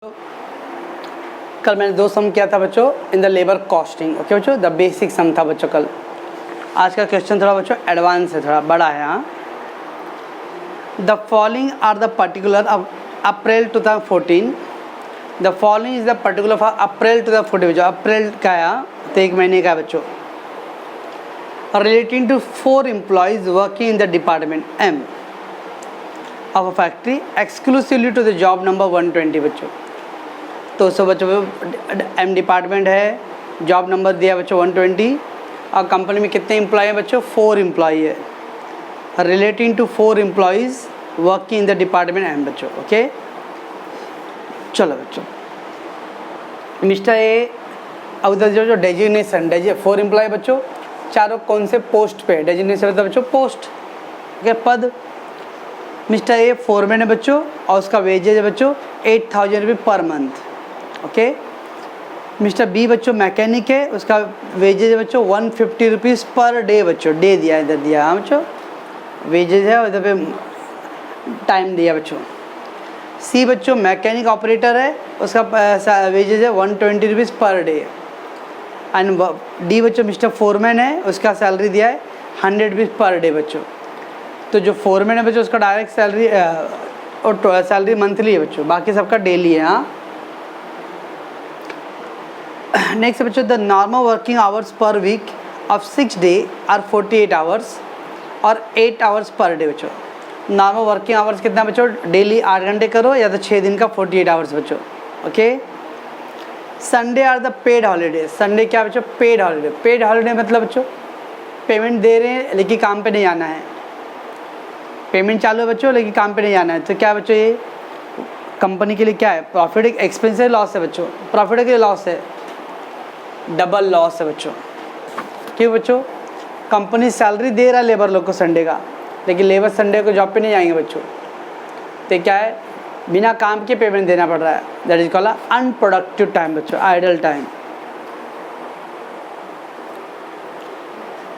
कल मैंने दो सम किया था बच्चों in the labour costing. Okay बच्चों, द बेसिक सम था बच्चों कल। आज का क्वेश्चन थोड़ा बच्चों एडवांस है, थोड़ा बड़ा है। हाँ, the following are the particular of April 2014। The following is the particular for April 2014। बच्चों अप्रैल का है, तो एक महीने का बच्चों। Relating to 4 employees working in the department M of a factory exclusively to the job number 120। बच्चों तो सो बच्चों एम डिपार्टमेंट है, जॉब नंबर दिया बच्चों 120, और कंपनी में कितने एम्प्लॉय हैं बच्चों? 4 एम्प्लॉय है। Relating to 4 employees working in the department M बच्चों। ओके, चलो बच्चों, मिस्टर ए, अब उधर जो डेजिग्नेशन 4 एम्प्लॉय बच्चों, चारों कौन से पोस्ट पे? डेजिग्नेशन मतलब बच्चों पोस्ट, ओके, पद। मिस्टर ए फोरमैन है बच्चों, और उसका वेजेज है बच्चों 8000 रुपये per month. Okay, mister B बच्चों मैकेनिक है, उसका वेजेज है बच्चों 150 रुपीज़ पर डे बच्चों। डे दिया इधर दिया, हाँ बच्चों, वेजेज है, और इधर पे टाइम दिया बच्चों। सी बच्चों मैकेनिक ऑपरेटर है, उसका वेजेज है 120 rupees per day. And D बच्चों मिस्टर फोरमैन है, उसका सैलरी दिया है 100 रुपीज़ पर डे बच्चों। तो जो फोरमैन है बच्चों उसका डायरेक्ट सैलरी और सैलरी मंथली है बच्चों, बाकी सबका डेली है। हाँ, नेक्स्ट बच्चों, the normal working hours per week of 6 day are 48 hours और 8 आवर्स पर डे बच्चों। नॉर्मल वर्किंग आवर्स कितना बच्चों? डेली 8 घंटे करो, या तो 6 दिन का 48 आवर्स बच्चों। Okay, Sunday are the paid holiday. Sunday क्या बच्चों? Paid holiday. पेड हॉलीडे मतलब बच्चों पेमेंट दे रहे हैं लेकिन काम पे नहीं आना है। पेमेंट चालू है बच्चों लेकिन काम पे नहीं आना है, तो क्या बच्चों ये कंपनी के लिए क्या है? प्रॉफिट एक्सपेंस है, लॉस है बच्चों? प्रॉफिट के लिए लॉस है, डबल लॉस है बच्चों। क्यों बच्चों? कंपनी सैलरी दे रहा है लेबर लोग को संडे का, लेकिन लेबर संडे को जॉब पे नहीं आएंगे बच्चों, तो क्या है? बिना काम के पेमेंट देना पड़ रहा है। That is called unproductive time बच्चों, idle time.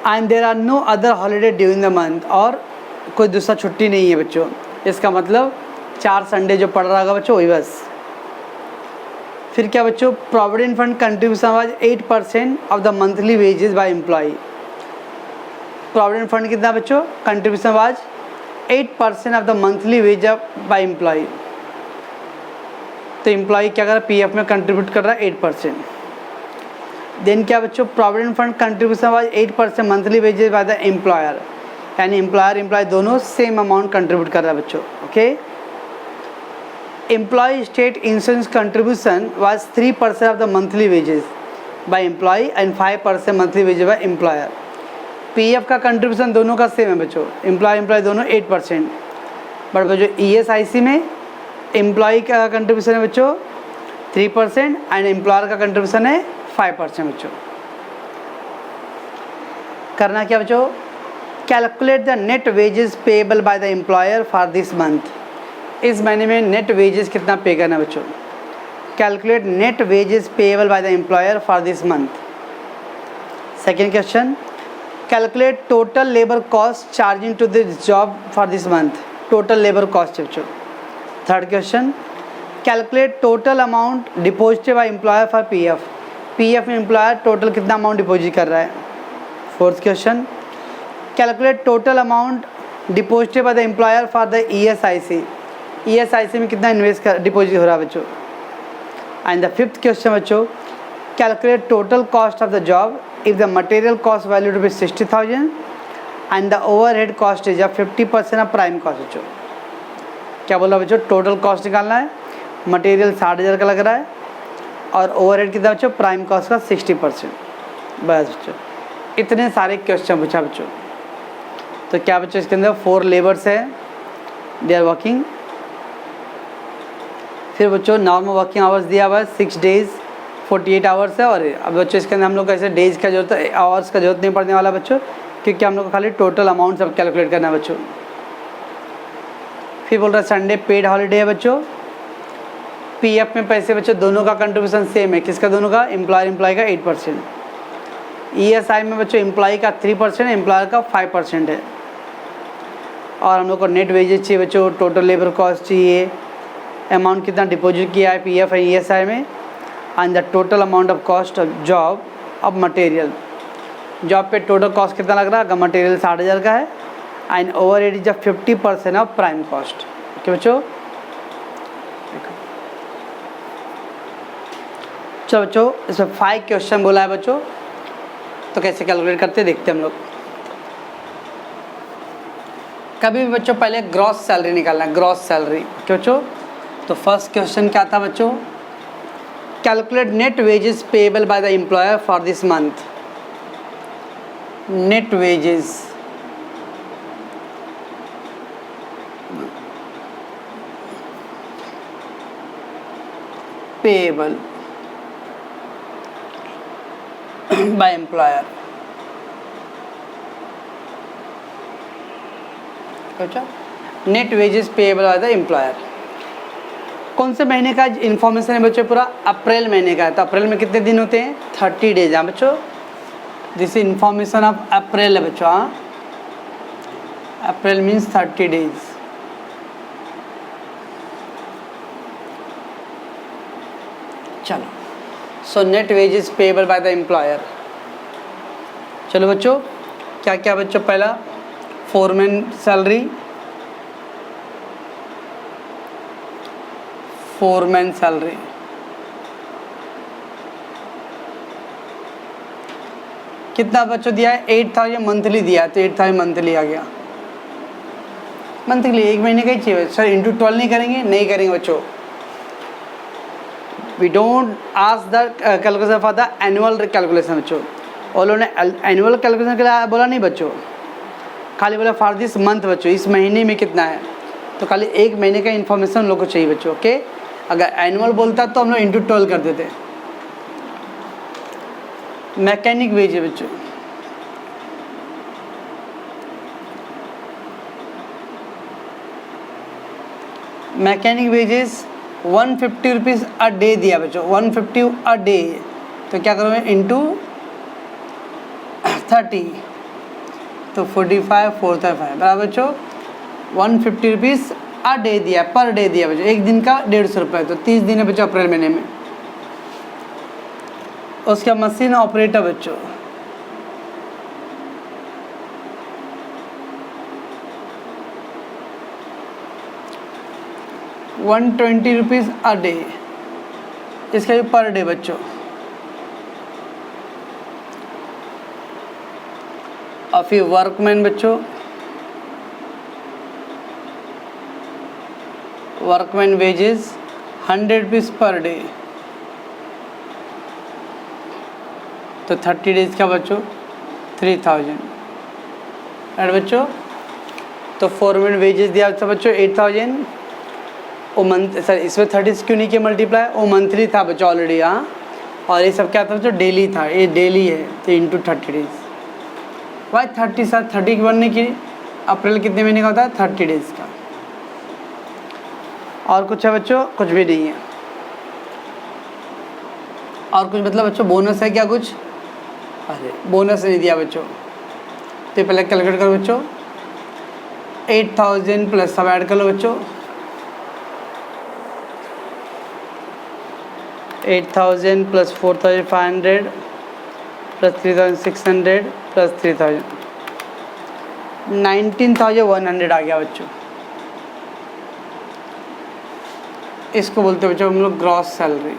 And there are no other holiday during the month, और कोई दूसरा छुट्टी नहीं है बच्चों। इसका मतलब 4 संडे जो पड़ रहा होगा बच्चों वही बस। फिर क्या बच्चों? Provident fund contribution was 8% of the monthly wages by employ. Provident fund कितना बच्चों? Contribution was 8% of the monthly wage by employ. तो एम्प्लॉय क्या कर रहा है? पीएफ में कंट्रीब्यूट कर रहा है 8%। देन क्या बच्चों? Provident fund contribution was 8% monthly wages by the employer, यानी एम्प्लॉय दोनों सेम अमाउंट कंट्रीब्यूट कर रहा है बच्चों। Okay, employ state insurance contribution was 3% of the monthly wages by employ and 5% monthly wages by employer. PF का contribution दोनों का same है बच्चों, एम्प्लॉय दोनों 8%। बट बच्चों ईएसआईसी में एम्प्लॉय का कंट्रीब्यूशन है बच्चों 3% एंड एम्प्लॉयर का कंट्रीब्यूशन है 5% बच्चों। करना क्या बच्चों? Calculate the net wages payable by the employer for this month. इस महीने में नेट वेजेस कितना पे करना है बच्चों? Calculate net wages payable by the employer for this month. Second question, calculate total labour cost charging to this job for this month. Total labour cost है बच्चों। Third question, calculate total amount deposited by employer for PF. PF में employer total कितना amount deposit कर रहा है। Fourth question, calculate total amount deposited by the employer for the ESIC. ESIC में कितना deposit हो रहा है बच्चों। एंड द फिफ्थ क्वेश्चन बच्चों, calculate total cost of the job if the material cost value to be 60,000 and the overhead cost is 50% of prime cost बच्चों। क्या बोला बच्चों? टोटल कॉस्ट निकालना है, मटेरियल 60,000 का लग रहा है, और ओवरहेड कितना बच्चों? प्राइम कॉस्ट का 60%। बस बच्चों इतने सारे क्वेश्चन पूछा बच्चों। तो क्या बच्चों इसके अंदर 4 लेबर्स है, दे आर वर्किंग। फिर बच्चों नॉर्मल वर्किंग आवर्स दिया हुआ है 6 डेज 48 आवर्स है। और अब बच्चों इसके अंदर हम लोग को ऐसे डेज का जरूरत है, आवर्स का जरूरत नहीं पड़ने वाला बच्चों, क्योंकि हम लोग को खाली टोटल अमाउंट सब कैलकुलेट करना है बच्चों। फिर बोल रहा है संडे पेड हॉलीडे है बच्चों। पीएफ में पैसे बच्चों दोनों का कंट्रीब्यूशन सेम है। किसका? दोनों का, एम्प्लॉय का 8%। ईएसआई में बच्चों एम्प्लॉय का 3%, एम्प्लॉयर का 5% है। और हम लोग को नेट वेजेस चाहिए बच्चों, टोटल लेबर कॉस्ट चाहिए, अमाउंट कितना डिपॉजिट किया है पीएफ एंड ईएसआई में, and the total amount of cost of job of material, job पे टोटल कॉस्ट कितना लग रहा है, अगर मटेरियल 60,000 का है, and over head is 50% of prime cost. Okay बच्चों, चलो बच्चों इसमें 5 क्वेश्चन बोला है बच्चों, तो कैसे कैलकुलेट करते हैं देखते हैं हम लोग। कभी भी बच्चों पहले ग्रॉस सैलरी निकालना है, ग्रॉस सैलरी। ओके बच्चों, तो फर्स्ट क्वेश्चन क्या था बच्चों, calculate net wages payable by the employer for this month. Net wages payable by employer. अच्छा, net wages payable by the employer कौन से महीने का इन्फॉर्मेशन है बच्चों, पूरा अप्रैल महीने का है। तो अप्रैल में कितने दिन होते हैं, 30 डेज। हाँ बच्चों, दिस इन्फॉर्मेशन ऑफ अप्रैल है बच्चों। हाँ, अप्रैल मीन्स 30 डेज। चलो, so net wages payable by the employer. चलो बच्चों, क्या क्या बच्चों, पहला फोरमैन सैलरी, फोरमैन सैलरी कितना बच्चों दिया है, 8,000 मंथली दिया है, तो 8,000 मंथली आ गया। मंथली 1 महीने का ही चाहिए सर, इंटू 12 नहीं करेंगे, नहीं करेंगे बच्चों। We don't ask the calculation for the annual calculation बच्चों। और लोगों ने एनुअल कैलकुलेशन के लिए बोला नहीं बच्चों, खाली बोला फॉर दिस मंथ बच्चों, इस महीने में कितना है, तो खाली 1 महीने का इन्फॉर्मेशन हम लोग को चाहिए बच्चों। ओके, अगर एनुअल बोलता तो हम लोग इंटू 12 कर देते। मैकेनिक वेज है बच्चों, mechanic wages 150 rupees a day दिया बच्चों, 150 अ डे, तो क्या करोगे इंटू 30, तो 45 435 बराबर बच्चों 150 रुपीज़ अ डे दिया, पर डे दिया बच्चों, एक दिन का 150 रुपये, तो 30 दिन है बच्चों अप्रैल महीने में। उसका मशीन ऑपरेटर बच्चों, ₹120 अ डे, इसका भी पर डे बच्चों। और फिर वर्कमैन बच्चों, workman wages 100 rupees per day, तो 30 डेज का बच्चों 3000 राइट बच्चों। तो फोरमैन वेजेस दिया था बच्चों 8000, वो मंथ सर इसमें 30 क्यों नहीं किया मल्टीप्लाई, वो मंथली था बच्चों ऑलरेडी। हाँ, और ये सब क्या था बच्चों, डेली था, ये डेली है, तो इंटू 30 डेज। वाई 30 सर, 30 की 1 नहीं की, अप्रैल कितने महीने का होता है, 30 डेज का। और कुछ है बच्चों, कुछ भी नहीं है। और कुछ मतलब बच्चों बोनस है क्या कुछ, अरे बोनस नहीं दिया बच्चों। तो पहले कैलकुलेट करो बच्चों, 8000 प्लस सब ऐड कर लो बच्चों, 8000 प्लस 4500 प्लस 3600 प्लस 3000, 19,100 आ गया बच्चों। इसको बोलते हैं बच्चों हम लोग ग्रॉस सैलरी।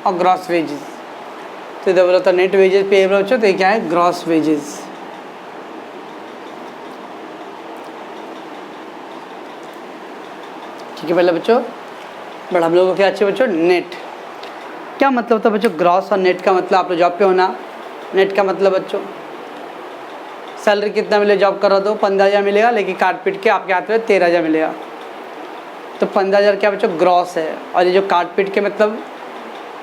और ग्रॉस वेजेस, तो इधर बोला था नेट वेजेस पेएबल बच्चों, तो ये क्या है, ग्रॉस वेजेस। ठीक है पहले बच्चों, बट हम लोगों को क्या अच्छे बच्चों, नेट क्या मतलब होता है बच्चों, ग्रॉस और नेट का मतलब, आप लोग जॉब पे होना, नेट का मतलब बच्चों सैलरी कितना मिले, जॉब कर रहा तो 15,000 मिलेगा, लेकिन काट पीट के आपके हाथ में 13,000 मिलेगा, तो 15,000 क्या बच्चों ग्रॉस है। और ये जो काट पीट के मतलब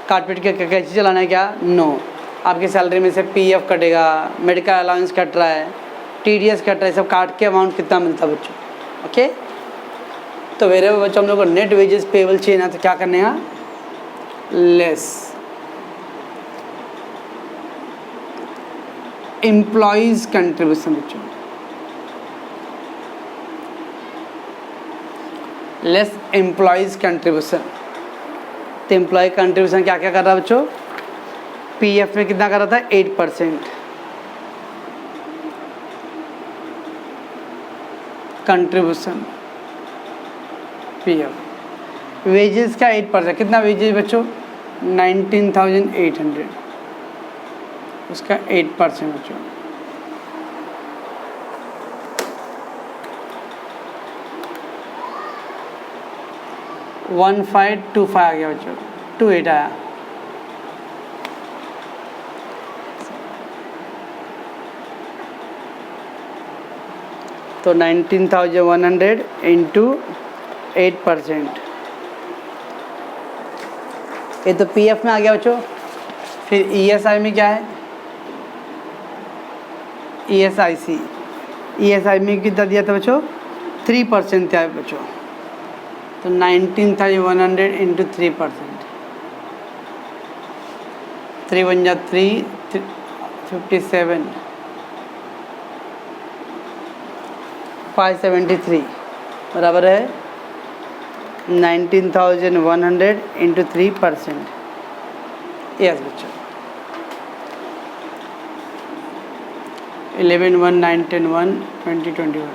काट पीट के कैसे चलाना है क्या, नो, आपकी सैलरी में से पीएफ कटेगा, मेडिकल अलाउंस कट रहा है, टीडीएस कट रहा है, सब काट के अमाउंट कितना मिलता है बच्चों। ओके, तो वेरे बच्चों हम लोग को नेट वेजेस पेएबल चाहिए ना, तो क्या करने का, लेस एम्प्लॉयज़ कंट्रीब्यूशन बच्चों, लेस एम्प्लॉयज़ कंट्रीब्यूशन। तो एम्प्लॉय कंट्रीब्यूशन क्या क्या कर रहा है बच्चों, पीएफ में कितना कर रहा था 8% कंट्रीब्यूशन पीएफ। वेजेस का 8%, कितना वेजेस बच्चों 19,800, उसका 8% बच्चों। वन 1525 आ गया बच्चों, 28 आया। तो 19,100 इंटू 8%, ये तो पीएफ में आ गया बच्चों। फिर ईएसआई में क्या है, ईएसआई में कितना दिया था बच्चों 3% था बच्चों। तो 19,100 इंटू 3%, 3 बन जा 3, 57, 573 बराबर है 19,100 इंटू 3%। यस बच्चों 11, 1, 9, 10, 1, 20, 21।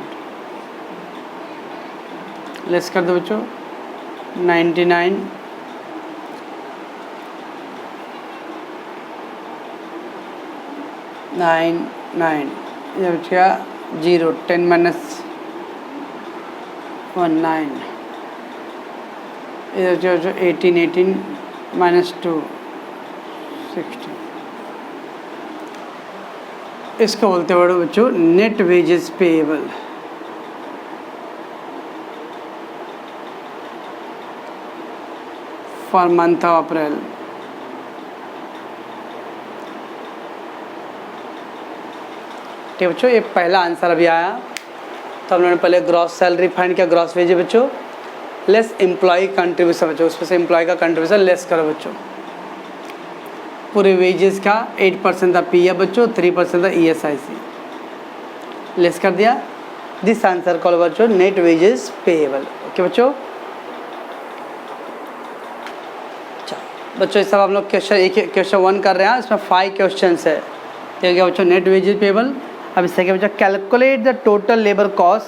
लेस कर दो बच्चों 99, 9, 9, ये बच्चा 0, 10 माइनस 1, 9, इधर जो 18, 18 माइनस 2, 16। इसको बोलते हैं बच्चों net wages payable. For month of April. ठीक बच्चों, ये पहला आंसर अभी आया। तो हम लोगों ने पहले ग्रॉस सैलरी फाइंड किया, ग्रॉस वेज बच्चों, लेस एम्प्लॉय कंट्रीब्यूशन बच्चों, उसमें से एम्प्लॉय का कंट्रीब्यूशन लेस करो बच्चों। पूरे वेजेस का 8% था पीएफ बच्चों, 3% था ईएसआईसी, लेस कर दिया। दिस आंसर कॉल बच्चों नेट वेजेस पेएबल। ओके बच्चों, बच्चों इस सब हम लोग क्वेश्चन 1 कर रहे हैं, इसमें 5 क्वेश्चन है। तो क्या बच्चों नेट वेजेस पेएबल। अब इससे क्या बच्चों, calculate the total labour cost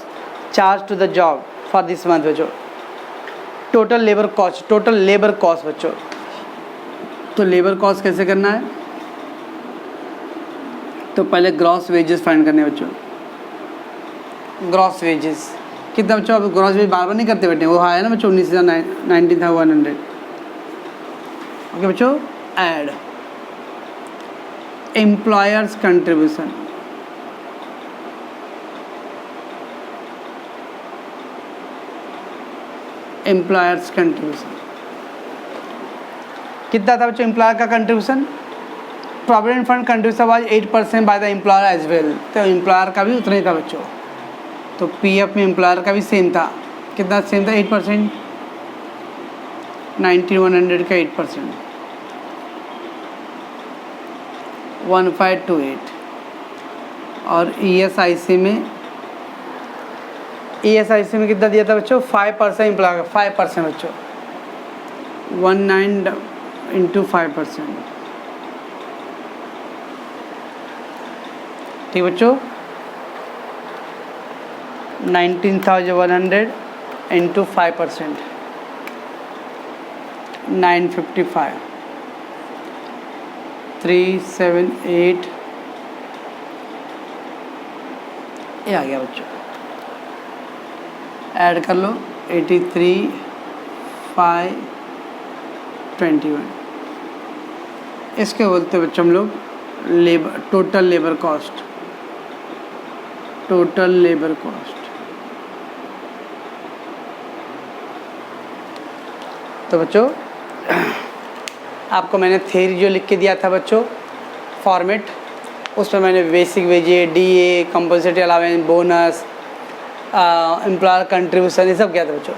charge to the job for this month बच्चों। टोटल लेबर कॉस्ट बच्चों, तो लेबर कॉस्ट कैसे करना है, तो पहले ग्रॉस वेजेस फाइंड करने हैं बच्चों। ग्रॉस वेजेस कितना बच्चों, अब ग्रॉस वेज बार बार नहीं करते बेटे, वो है ना बच्चों 19,100। ओके बच्चों, add employer's contribution, employer's contribution कितना था बच्चों एम्प्लॉयर का contribution. Provident fund contribution was 8% by the employer as well, तो एम्प्लॉयर का भी उतना ही था बच्चों। तो पीएफ में एम्प्लॉयर का भी सेम था, कितना सेम था 8%, 19,100 का 8%, 1528। और ईएसआईसी में कितना दिया था बच्चों 5% एम्प्लॉयर का, 5% बच्चों, 19 इंटू 5%। ठीक बच्चों, 19,100 इंटू 5%, 955, 378, ये आ गया बच्चों। ऐड कर लो 83, 521। इसके बोलते बच्चों हम लोग लेबर, टोटल लेबर कॉस्ट। तो बच्चों आपको मैंने थ्योरी जो लिख के दिया था बच्चों फॉर्मेट, उसमें मैंने basic wages, DA, compulsory allowance, bonus, employer contribution, ये सब किया था बच्चों।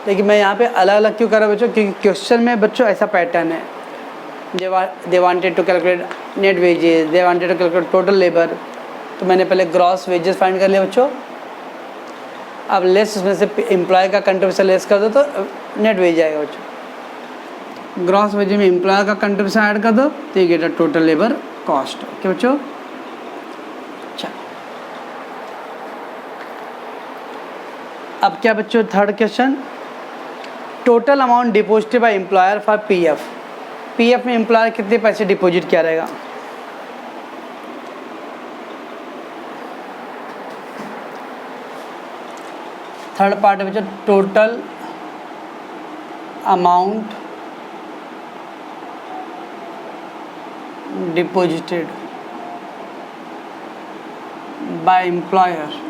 लेकिन मैं यहाँ पे अलग अलग क्यों कर रहा हूँ बच्चों, क्योंकि क्वेश्चन में बच्चों ऐसा पैटर्न है, they wanted to calculate net wages, they wanted to calculate total labour. तो मैंने पहले ग्रॉस वेजेस फाइंड कर लिया बच्चों, अब लेस उसमें से एम्प्लॉय का कंट्रीब्यूशन लेस कर दो तो नेट वेज जाएगा बच्चों। ग्रॉस वेज में एम्प्लॉय का कंट्रीब्यूशन ऐड कर दो तो ये get total labour cost. Okay बच्चों, अच्छा अब क्या बच्चों, third question, total amount deposited by employer for PF. PF में एम्प्लॉयर कितने पैसे डिपॉजिट किया रहेगा? थर्ड पार्ट है बच्चों, total amount deposited by employer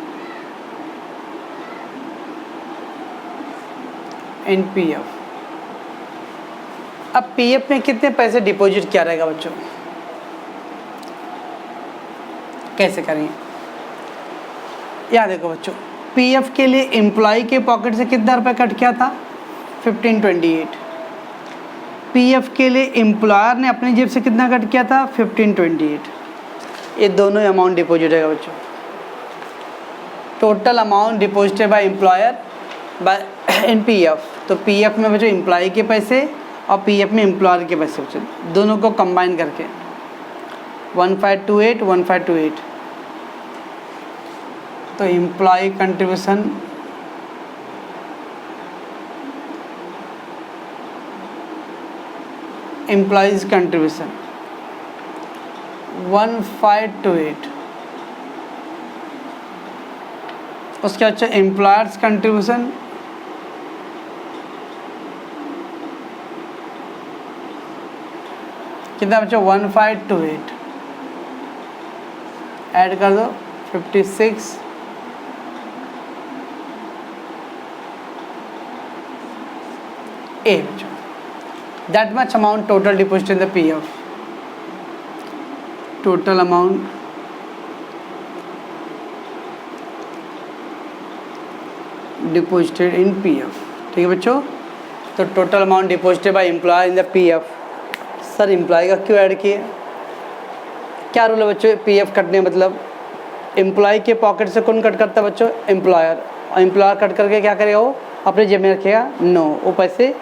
in PF. अब पीएफ में कितने पैसे डिपॉजिट किया रहेगा बच्चों? कैसे करेंगे? याद देखो बच्चों, पीएफ के लिए एम्प्लॉय के पॉकेट से कितना रुपये कट किया था? 1528। पीएफ के लिए एम्प्लॉयर ने अपनी जेब से कितना कट किया था? 1528। ये दोनों अमाउंट डिपॉजिट है बच्चों। Total amount deposited by employer by in PF. तो पीएफ में बच्चों एम्प्लॉय के पैसे और पीएफ में एम्प्लॉयर के पैसे बच्चों, दोनों को कंबाइन करके 1528 1528। तो एम्प्लॉय कंट्रीब्यूशन एम्प्लॉयज कंट्रीब्यूशन 1528। उसके अच्छा एम्प्लॉयर्स कंट्रीब्यूशन कितना बच्चों? 1528 ऐड कर दो 56 ए बच्चों। That much amount total deposit in the PF. Total amount deposited in PF. ठीक है बच्चों, तो total amount deposited by employ in the PF. Sir employ का क्यों ऐड किए? क्या रूल है बच्चों पीएफ कटने? मतलब एम्प्लॉय के पॉकेट से कौन कट करता है बच्चों? एम्प्लॉयर। और एम्प्लॉयर कट करके क्या करेगा? वो अपने जेब में रखेगा? नो, वो पैसे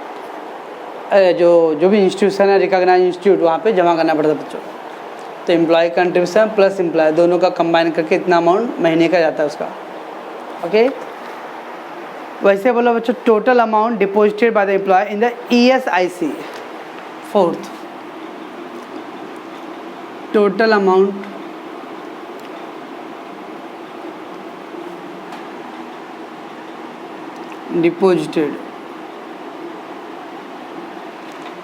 जो भी इंस्टीट्यूशन है, रिकॉग्नाइज इंस्टीट्यूट, वहाँ पे जमा करना पड़ता है बच्चों। तो एम्प्लॉय कंट्रीब्यूशन प्लस एम्प्लॉय दोनों का कंबाइन करके इतना अमाउंट महीने का जाता है उसका। ओके, वैसे बोलो बच्चों, total amount deposited by the employ in the ESIC. Fourth, total amount deposited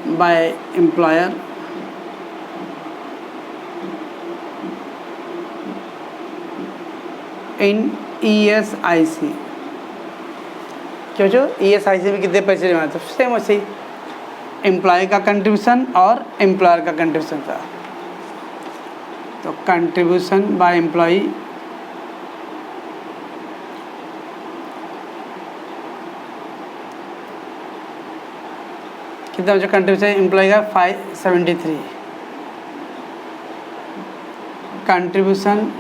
by employer in ESIC. क्यों जो ईएसआईसी में कितने पैसे जमा थे? सेम वैसे ही एम्प्लॉय का कंट्रीब्यूशन और एम्प्लॉयर का कंट्रीब्यूशन था। तो कंट्रीब्यूशन बाय एम्प्लॉय कितना बच्चा कंट्रीब्यूशन एम्प्लॉय का? 573। कंट्रीब्यूशन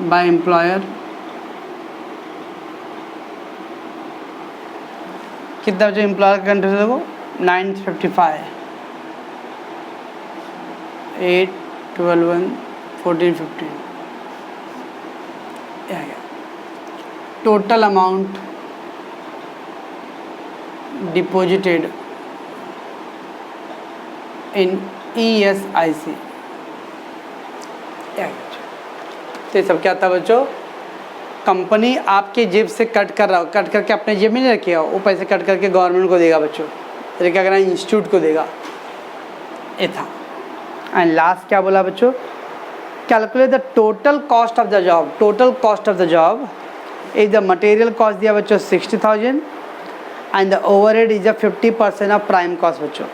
बाय एम्प्लॉयर कितना बच्चा एम्प्लॉयर का कंट्रीब्यूशन देखो? 955। 8 12 1 14 15 आ गया। टोटल अमाउंट डिपॉजिटेड इन ईएसआईसी। तो ये सब क्या था बच्चों? कंपनी आपके जेब से कट कर रहा हो, कट करके अपने जेब में नहीं रखेगा, वो पैसे कट करके गवर्नमेंट को देगा बच्चों, रिकॉग्नाइज इंस्टीट्यूट को देगा। ये था। एंड लास्ट क्या बोला बच्चों? Calculate the total cost of the job. Total cost of the job is the material cost दिया बच्चों 60,000 and the overhead is the 50% of prime cost बच्चों।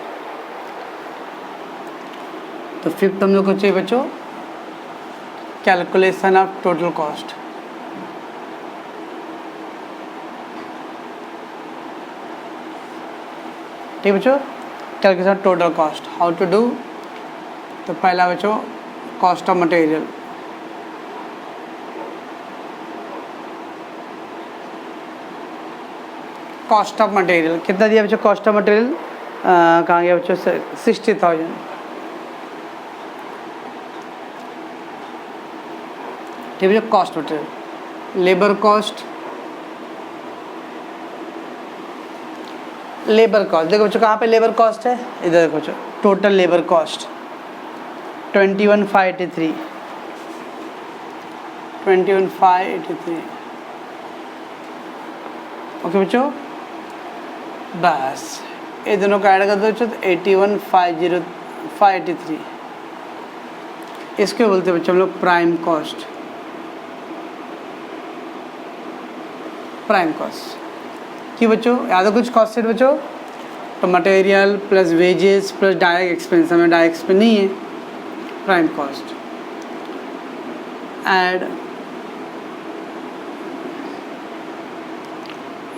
तो फिफ्थ हम लोग को चाहिए बच्चों कैलकुलेशन ऑफ टोटल कॉस्ट। ठीक बच्चों, calculation total cost how to do? तो पहला बच्चों cost of material cost of material कितना दिया बच्चों, कॉस्ट ऑफ मटेरियल कहाँ गया बच्चों, 60,000। ठीक है, cost material. Labour cost, labour cost देखो बच्चों कहाँ पे लेबर कॉस्ट है, इधर देखो बच्चों, टोटल लेबर कॉस्ट 21,583, 21,583। ओके बच्चों, बस ये दोनों का ऐड कर दो बच्चों तो 81,583। इसको बोलते हैं बच्चों हम लोग प्राइम कॉस्ट। प्राइम कॉस्ट क्यों बच्चों, याद है कुछ कॉस्ट सेट बच्चों, तो material plus wages plus direct expense, हमें डायरेक्ट एक्सपेंस नहीं है, prime cost add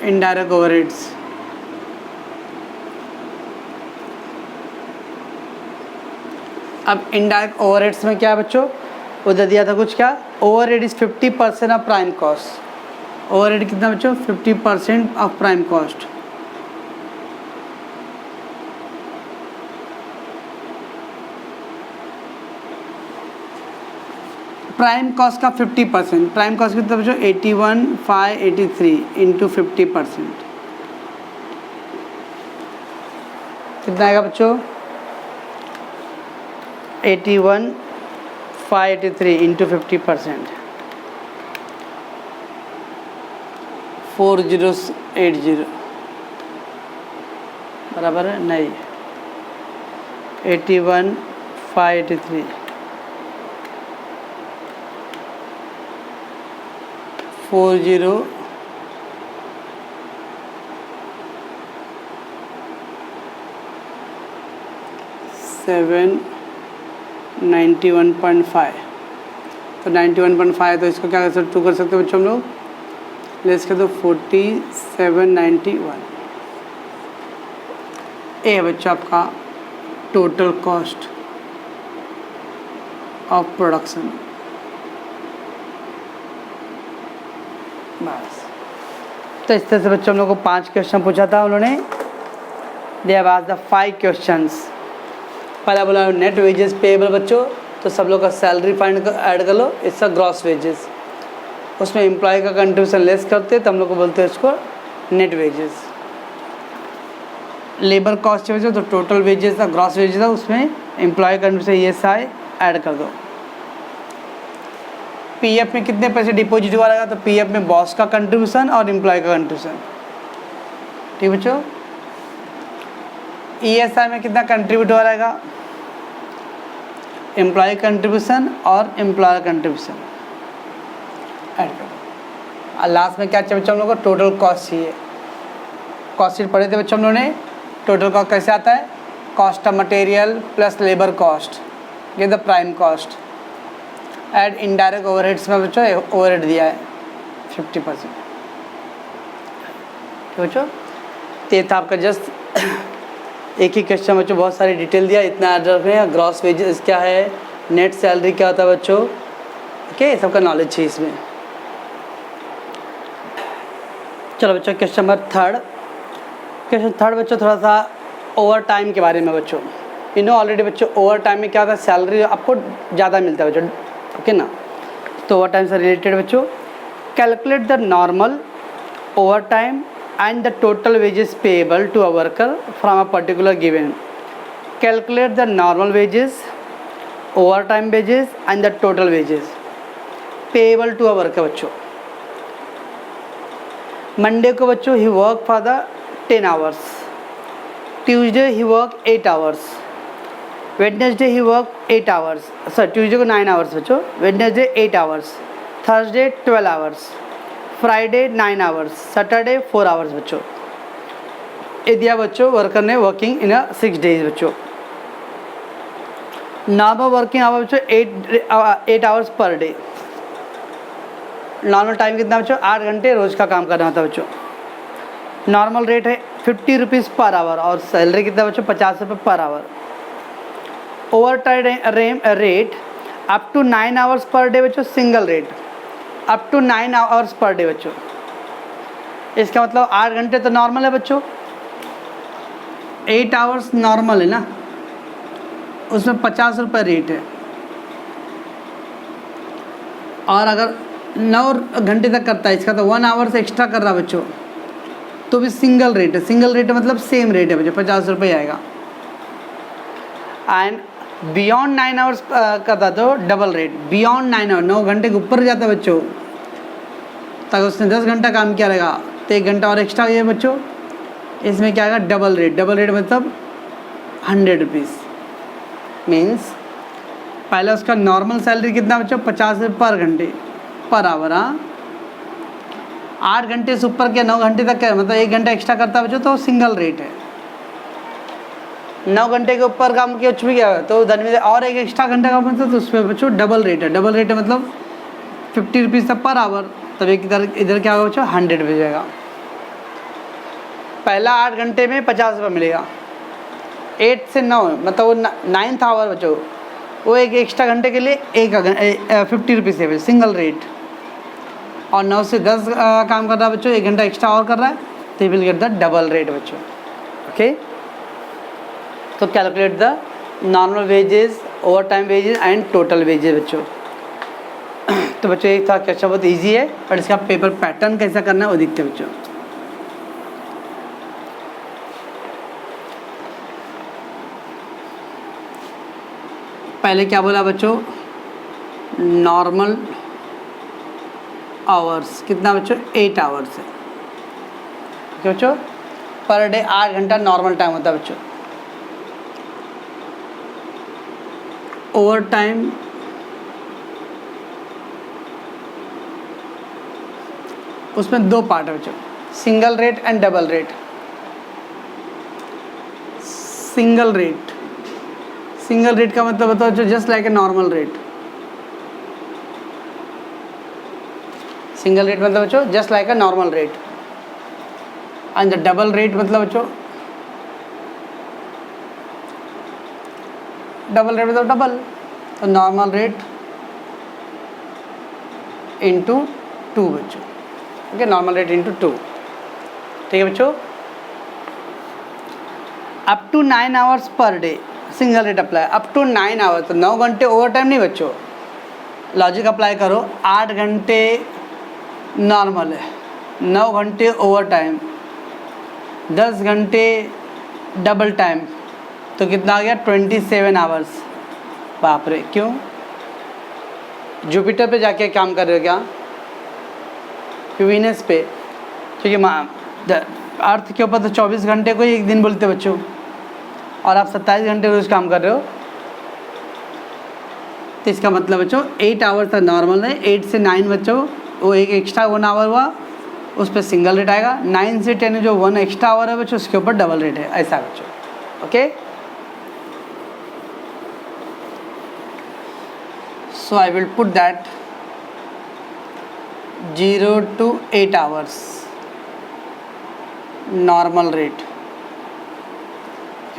indirect overheads. अब इनडायरेक्ट ओवरहेड्स में क्या है बच्चों, उधर दिया था कुछ, क्या overhead is 50% of prime cost. Overhead कितना बच्चों, 50% of prime cost. Prime cost का 50%, प्राइम कॉस्ट कितना बच्चों 81,583 इंटू 50%, कितना आएगा बच्चों 81,583 इंटू 50%, 4080 बराबर है, नहीं 81,583 41,791.5, तो 91.5 तो इसको क्या कर सकते, टू कर सकते हो बच्चों हम लोग, लेस कर दो 4791। ये है बच्चों आपका टोटल कॉस्ट ऑफ प्रोडक्शन। बस तो इस तरह से बच्चों हम लोग को 5 क्वेश्चन पूछा था उन्होंने। They have asked the 5 questions. पहला बोला नेट वेजेस पेएबल बच्चों, तो सब लोग का सैलरी फाइंड ऐड कर लो, इसका ग्रॉस वेजेस, उसमें एम्प्लॉय का कंट्रीब्यूशन लेस करते तो हम लोग को बोलते हैं उसको नेट वेजेस। लेबर कॉस्ट वजह तो टोटल वेजेस था, ग्रॉस वेजेस था, उसमें एम्प्लॉय कंट्रीब्यूशन ESI ऐड कर दो। पीएफ में कितने पैसे डिपॉजिट हुआ रहेगा, तो पीएफ में बॉस का कंट्रीब्यूशन और एम्प्लॉय का कंट्रीब्यूशन। ठीक बच्चों, ESI में कितना कंट्रीब्यूट हुआ रहेगा, एम्प्लॉय कंट्रीब्यूशन और एम्प्लॉयर कंट्रीब्यूशन ऐड कर दो। और लास्ट में क्या चाहिए बच्चों हम लोग को, टोटल कॉस्ट चाहिए। कॉस्ट शीट पढ़े थे बच्चों हम लोगों ने, टोटल कॉस्ट कैसे आता है, cost of material plus labour cost, ये the prime cost, add indirect overheads में बच्चों ओवरहेड दिया है 50%। ठीक बच्चों, ये था आपका जस्ट एक ही क्वेश्चन बच्चों, बहुत सारी डिटेल दिया, इतना याद रखें। ग्रॉस वेजेस क्या है, नेट सैलरी क्या होता है बच्चों, ओके, सबका नॉलेज चाहिए इसमें। चलो बच्चों क्वेश्चन नंबर 3। क्वेश्चन 3 बच्चों थोड़ा सा ओवर टाइम के बारे में बच्चों। ऑलरेडी बच्चों ओवर टाइम में क्या होता है, सैलरी आपको ज़्यादा मिलता है बच्चों, ओके ना। तो ओवर टाइम से रिलेटेड बच्चों, calculate the normal over time and the total wages payable to a worker from a particular given. Calculate the normal wages, overtime wages and the total wages payable to a worker बच्चों। Monday को बच्चों he work for the 10 hours, Tuesday he work 8 hours, Wednesday he work 8 hours, sorry Tuesday को 9 hours बच्चों, Wednesday 8 hours, Thursday 12 hours, Friday 9 hours, Saturday 4 hours बच्चों। ये दिया बच्चों worker ने वर्किंग इन 6 डेज बच्चों। नॉर्मल वर्किंग आवर बच्चों 8 hours per day. Normal time कितना बच्चों, 8 घंटे रोज का काम करना होता है बच्चों। नॉर्मल रेट है 50 रुपीज़ पर आवर और सैलरी कितना बच्चों 50 रुपये per hour. Overtime rate up to 9 hours per day बच्चों, single rate up to 9 hours per day बच्चों। इसका मतलब 8 घंटे तो नॉर्मल है बच्चों, 8 आवर्स नॉर्मल है ना, उसमें 50 रुपये रेट है। और अगर 9 घंटे तक करता है इसका तो 1 आवर्स एक्स्ट्रा कर रहा बच्चों, तो भी सिंगल रेट है। सिंगल रेट है मतलब सेम रेट है बच्चों, 50 रुपये आएगा। एंड बियॉन्ड 9 आवर्स करता तो डबल रेट। बियॉन्ड 9 आवर, 9 घंटे के ऊपर जाता है बच्चों, तक उसने 10 घंटा काम किया रहेगा तो 1 घंटा और एक्स्ट्रा हुई है बच्चों, इसमें क्या आएगा डबल रेट। डबल रेट मतलब 100 रुपीज़। मीन्स पहले उसका नॉर्मल सैलरी कितना बच्चों, 50 रुपये पर घंटे, पर आवर। हाँ, 8 घंटे से ऊपर के 9 घंटे तक क्या मतलब 1 घंटा एक्स्ट्रा करता है बच्चों, तो सिंगल रेट है। 9 घंटे के ऊपर काम किया कुछ भी क्या तो धन में और एक एक्स्ट्रा घंटा काम करता है तो उस पर बच्चों डबल रेट है। डबल रेट है मतलब 50 रुपीज़ पर आवर, तब एक इधर क्या होगा बच्चों 100 रुपये जाएगा। पहला 8 घंटे में 50 रुपये मिलेगा, 8 से 9 मतलब वो 9th आवर बच्चों, वो एक एक्स्ट्रा घंटे के लिए 50 रुपीज़ है सिंगल रेट। और 9 से 10 काम कर रहा है बच्चों, 1 घंटा एक्स्ट्रा और कर रहा है तो will get the double rate बच्चों। ओके, तो calculate the normal wages, over time wages and total wages बच्चों। तो बच्चों एक था क्वेश्चन बहुत इजी है, और इसका पेपर पैटर्न कैसा करना है वो देखते हैं बच्चों। पहले क्या बोला बच्चों, नॉर्मल आवर्स कितना बच्चों, 8 आवर्स है। ठीक है बच्चों, पर डे 8 घंटा नॉर्मल टाइम होता है बच्चों। ओवर टाइम उसमें 2 पार्ट है बच्चों, single rate and double rate. Single rate, single rate का मतलब बताओ बच्चों just like a normal rate. Single rate मतलब बच्चों just like a normal rate. And the double rate मतलब बच्चों, डबल रेट मतलब डबल, तो नॉर्मल रेट इंटू 2 बच्चों। Okay, normal rate into 2। ठीक है बच्चों, up to 9 hours per day single rate apply. Up to 9 hours, तो 9 घंटे ओवर टाइम नहीं बच्चों, लॉजिक अप्लाई करो। 8 घंटे नॉर्मल है, 9 घंटे ओवर टाइम, 10 घंटे डबल टाइम, तो कितना आ गया 27 आवर्स। बाप रे, क्यों जुपिटर पे जाके काम कर रहे हो क्या, वीनस पे? क्योंकि अर्थ के ऊपर तो 24 घंटे को ही एक दिन बोलते बच्चों, और आप 27 घंटे रोज काम कर रहे हो, तो इसका मतलब बच्चों 8 आवर्स तक नॉर्मल है। 8 से 9 बच्चों वो एक एक्स्ट्रा 1 आवर हुआ, उस पर सिंगल रेट आएगा। 9 से 10 जो 1 एक्स्ट्रा आवर है बच्चों, उसके ऊपर डबल रेट है, ऐसा बच्चों। Okay, so I will put that 0 to 8 hours normal rate,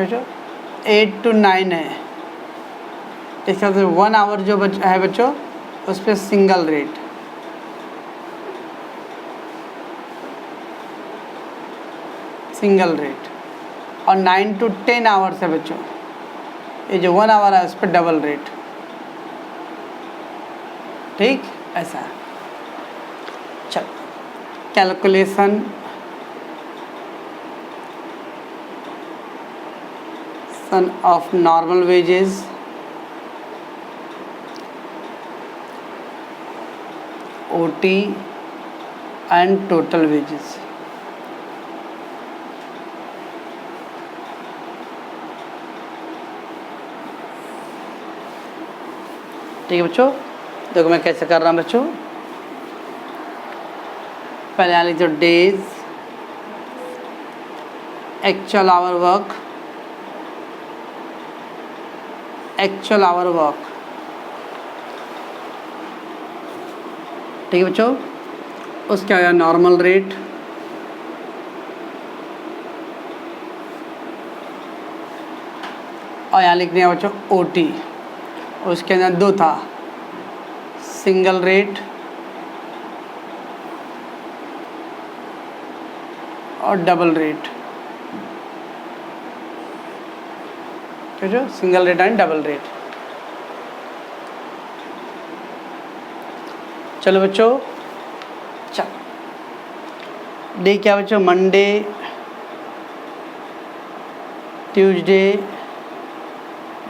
बच्चों 8 to 9 है, इसका मतलब 1 आवर जो है बच्चों उस पर सिंगल रेट। सिंगल रेट, और 9 to 10 आवर्स है बच्चों, ये जो 1 आवर है उस पर डबल रेट। ठीक, ऐसा है। चल, calculation son of normal wages, OT and total wages. ठीक है बच्चों, देखो मैं कैसे कर रहा हूँ बच्चों। पहले आ लीजिए days, actual our work, actual our work. ठीक है बच्चों, उसके आया नॉर्मल रेट, और यहाँ लिखने हैं बच्चों ओटी, उसके अंदर 2 था, सिंगल रेट और डबल रेट, ठीक है, single rate and double rate. चलो बच्चों, चलो डे क्या बच्चों, Monday, Tuesday,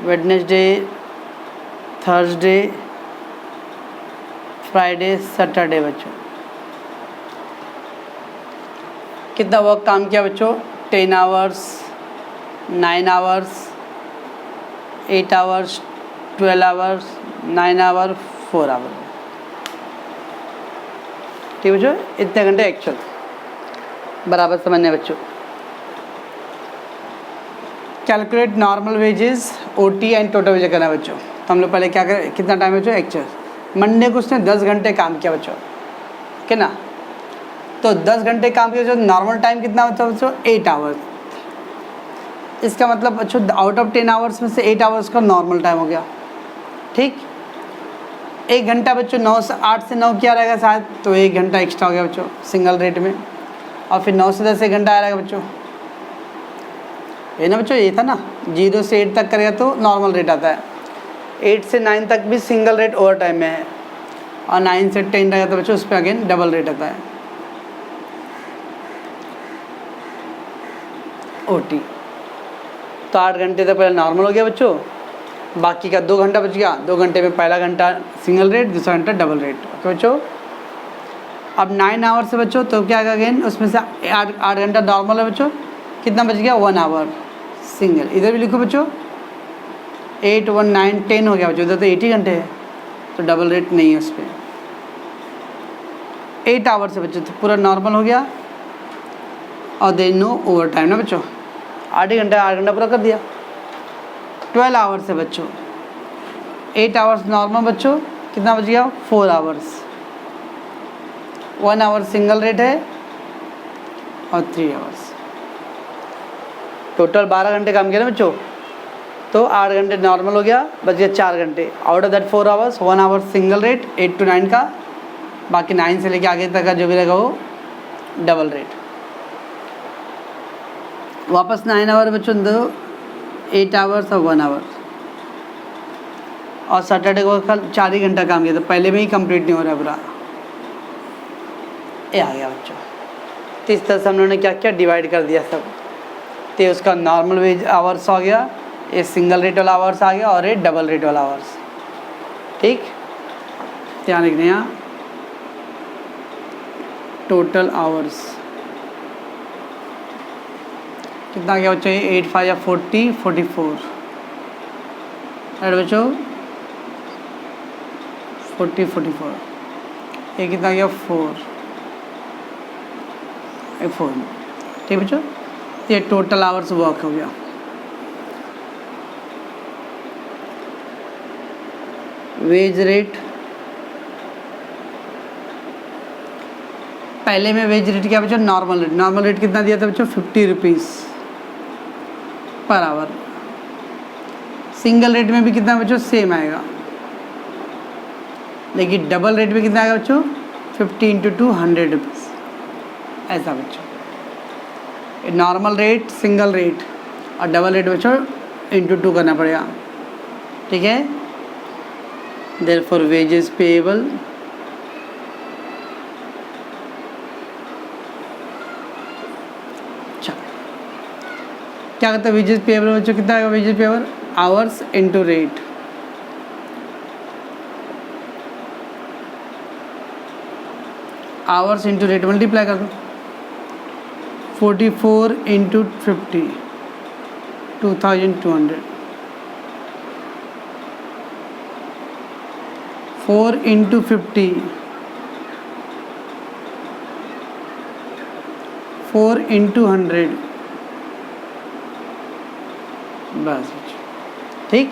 Wednesday, Thursday, Friday, Saturday. बच्चों कितना वर्क काम किया बच्चों, 10 hours, 9 hours, 8 hours, 12 hours, 9 hour, 4 hour. ठीक बच्चों, इतने घंटे एक्चुअल, बराबर समझने बच्चों। Calculate normal wages, OT and total wages करना बच्चों। तो हम लोग पहले क्या करें, कितना टाइम बच्चों एक्चुअल, मंडे को उसने 10 घंटे काम किया बच्चों, ठीक है ना। तो 10 घंटे काम किया बच्चों, नॉर्मल टाइम कितना होता है बच्चों, 8 आवर्स। इसका मतलब बच्चों आउट ऑफ 10 आवर्स में से 8 आवर्स का नॉर्मल टाइम हो गया, ठीक। 1 घंटा बच्चों 8 से 9 किया रहेगा शायद, तो 1 घंटा एक्स्ट्रा हो गया बच्चों सिंगल रेट में। और फिर 9 से 10 1 घंटा आ रहेगा बच्चों, ये ना बच्चों, ये था ना, 0 से 8 तक करेगा तो नॉर्मल रेट आता है, 8 से 9 तक भी सिंगल रेट ओवर टाइम में है, और 9 से 10 रहेगा तो बच्चों उस पर अगेन डबल रेट आता है, ओटी। तो 8 घंटे तक पहले नॉर्मल हो गया बच्चों, बाकी का 2 घंटा बच गया, 2 घंटे में पहला घंटा सिंगल रेट, दूसरा घंटा डबल रेट, ओके बच्चों। अब 9 आवर से बच्चों तो क्या आएगा अगेन, उसमें से 8 घंटा नॉर्मल है बच्चों, कितना बच गया, 1 आवर सिंगल। इधर भी लिखो बच्चों, 8 1 9 10 हो गया बच्चों, इधर तो 80 घंटे है, तो डबल रेट नहीं है उस पर। 8 आवर से बच्चों तो पूरा नॉर्मल हो गया, और देन नो ओवर टाइम ना बच्चों, 8 घंटा पूरा कर दिया। 12 आवर्स है बच्चों, 8 आवर्स नॉर्मल बच्चों, कितना बच गया, 4 आवर्स, 1 आवर सिंगल रेट है, और 3 आवर्स। टोटल 12 घंटे काम किया ना बच्चों, तो 8 घंटे नॉर्मल हो गया, बच गया 4 घंटे। Out of that 4 hours 1 hour single rate 8 to 9 का, बाकी 9 से लेके आगे तक का जो भी रहेगा वो डबल रेट। वापस 9 आवर बच्चों दो, 8 आवर्स और 1 आवर। और सैटरडे को कल 4 ही घंटा काम किया, तो पहले में ही कंप्लीट नहीं हो रहा पूरा, ये आ गया बच्चों। तो इस तरह से हम लोगों ने क्या किया, डिवाइड कर दिया सब। तो उसका नॉर्मल वेज आवर्स आ गया, ये सिंगल रेट वाला आवर्स आ गया, और ये डबल रेट वाला आवर्स, ठीक। ध्यान रखने यहाँ टोटल आवर्स कितना गया बच्चों, 8 5 या 40 44 राइट बच्चों, 40 44, ये कितना गया 4 ठीक बच्चों। ये टोटल आवर्स वर्क हो गया। वेज रेट, पहले में वेज रेट क्या बच्चों, नॉर्मल रेट कितना दिया था बच्चों, 50 rupees per hour. Single rate में भी कितना बच्चों, सेम आएगा, लेकिन डबल रेट में कितना आएगा बच्चों, 50 × 2 100 रुपीज़, ऐसा बच्चों। नॉर्मल रेट, सिंगल रेट और डबल रेट बच्चों × 2 करना पड़ेगा, ठीक है। देयरफॉर वेजेस पेएबल क्या कहता है, वेजेस पेएबल बच्चों कितना आएगा, wages payable hours into rate, hours into rate multiply कर दो, 44 × 50 2200, 4 × 50 4 × 100, बस ठीक।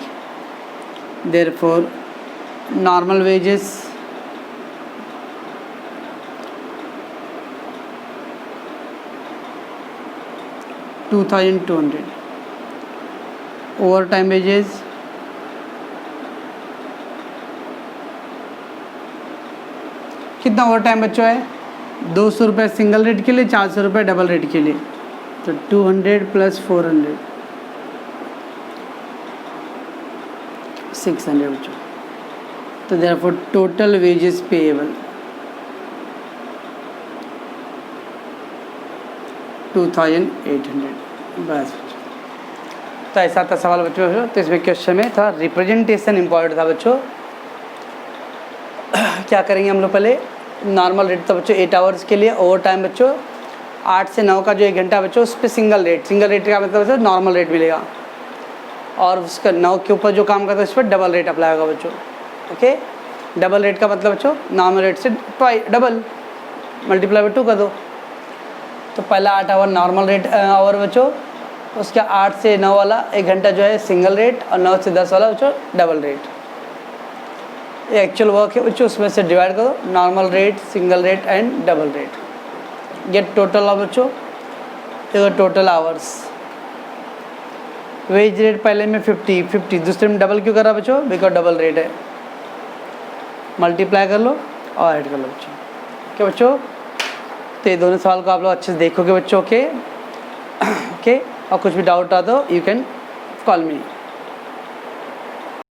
Therefore normal wages $2,200, over time wages कितना ओवर टाइम बच्चों है, ₹200 सिंगल रेट के लिए, ₹400 डबल रेट के लिए। तो 200 + 400 600 बच्चों। तो देयरफॉर टोटल वेजेस पेएबल 2800। बस तो ऐसा था सवाल बच्चों। तो इसमें क्वेश्चन में था रिप्रेजेंटेशन इम्पॉर्टेंट था बच्चों। क्या करेंगे हम लोग, पहले नॉर्मल रेट था बच्चों 8 आवर्स के लिए। ओवर टाइम बच्चों 8 से 9 का जो 1 घंटा बच्चों उस पर सिंगल रेट का मतलब बच्चों नॉर्मल रेट मिलेगा, और उसका 9 के ऊपर जो काम करता है उस पर डबल रेट अप्लाई होगा बच्चों। ओके, डबल रेट का मतलब बच्चों नॉर्मल रेट से डबल मल्टीप्लाई बाय 2 कर दो। तो पहला 8 आवर नॉर्मल रेट आवर बच्चों, उसका 8 से 9 वाला 1 घंटा जो है सिंगल रेट, और 9 से 10 वाला बच्चों डबल रेट। ये एक्चुअल वर्क है बच्चों, उसमें से डिवाइड करो normal rate, single rate and double rate. ये टोटल ऑफ बच्चों, देखो टोटल आवर्स। वेज रेट पहले में 50, दूसरे में डबल क्यों कर रहा बच्चों, बिकॉज डबल रेट है। मल्टीप्लाई कर लो और ऐड कर लो बच्चों। क्या बच्चों, तो ये दोनों सवाल को आप लोग अच्छे से देखोगे बच्चों के। ओके, और कुछ भी डाउट आता हो यू कैन कॉल मी।